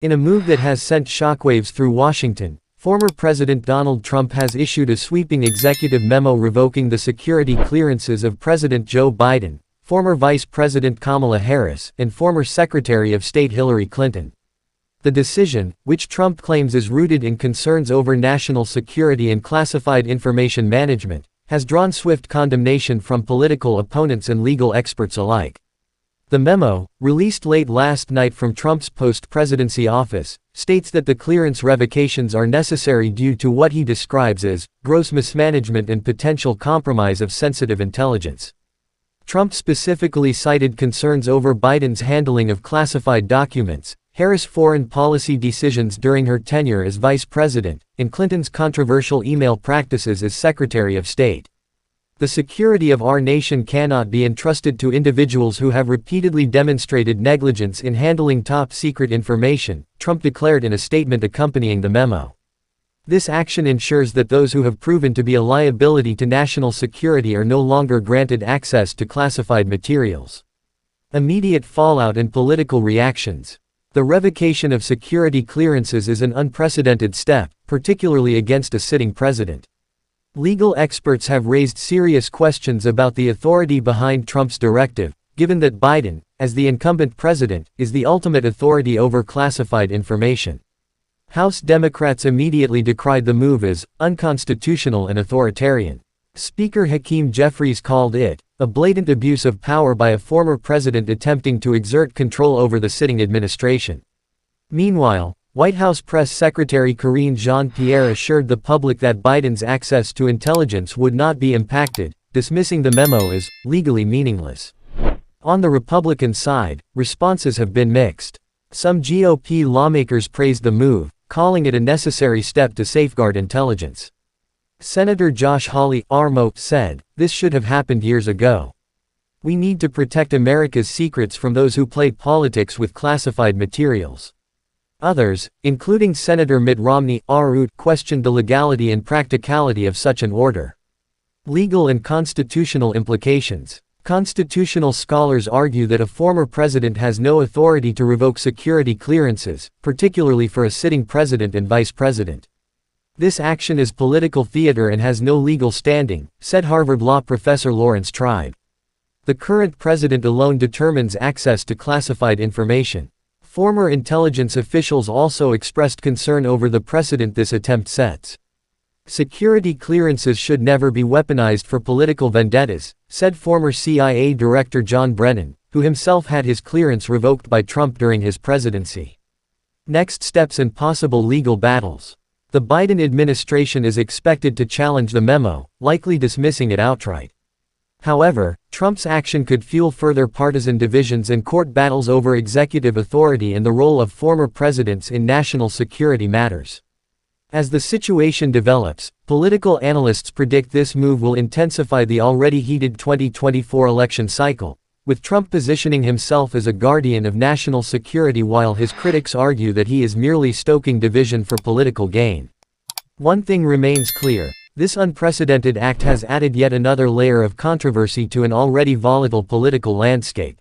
In a move that has sent shockwaves through Washington, former President Donald Trump has issued a sweeping executive memo revoking the security clearances of President Joe Biden, former Vice President Kamala Harris, and former Secretary of State Hillary Clinton. The decision, which Trump claims is rooted in concerns over national security and classified information management, has drawn swift condemnation from political opponents and legal experts alike. The memo, released late last night from Trump's post-presidency office, states that the clearance revocations are necessary due to what he describes as gross mismanagement and potential compromise of sensitive intelligence. Trump specifically cited concerns over Biden's handling of classified documents, Harris' foreign policy decisions during her tenure as vice president, and Clinton's controversial email practices as Secretary of State. The security of our nation cannot be entrusted to individuals who have repeatedly demonstrated negligence in handling top-secret information, Trump declared in a statement accompanying the memo. This action ensures that those who have proven to be a liability to national security are no longer granted access to classified materials. Immediate fallout and political reactions. The revocation of security clearances is an unprecedented step, particularly against a sitting president. Legal experts have raised serious questions about the authority behind Trump's directive, given that Biden, as the incumbent president, is the ultimate authority over classified information. House Democrats immediately decried the move as unconstitutional and authoritarian. Speaker Hakeem Jeffries called it a blatant abuse of power by a former president attempting to exert control over the sitting administration. Meanwhile, White House Press Secretary Karine Jean-Pierre assured the public that Biden's access to intelligence would not be impacted, dismissing the memo as legally meaningless. On the Republican side, responses have been mixed. Some GOP lawmakers praised the move, calling it a necessary step to safeguard intelligence. Senator Josh Hawley, RMO, said, "This should have happened years ago. We need to protect America's secrets from those who play politics with classified materials." Others, including Senator Mitt Romney, RU, questioned the legality and practicality of such an order. Legal and constitutional implications. Constitutional scholars argue that a former president has no authority to revoke security clearances, particularly for a sitting president and vice president. This action is political theater and has no legal standing, said Harvard Law professor Lawrence Tribe. The current president alone determines access to classified information. Former intelligence officials also expressed concern over the precedent this attempt sets. Security clearances should never be weaponized for political vendettas, said former CIA Director John Brennan, who himself had his clearance revoked by Trump during his presidency. Next steps and possible legal battles. The Biden administration is expected to challenge the memo, likely dismissing it outright. However, Trump's action could fuel further partisan divisions and court battles over executive authority and the role of former presidents in national security matters. As the situation develops, political analysts predict this move will intensify the already heated 2024 election cycle, with Trump positioning himself as a guardian of national security while his critics argue that he is merely stoking division for political gain. One thing remains clear. This unprecedented act has added yet another layer of controversy to an already volatile political landscape.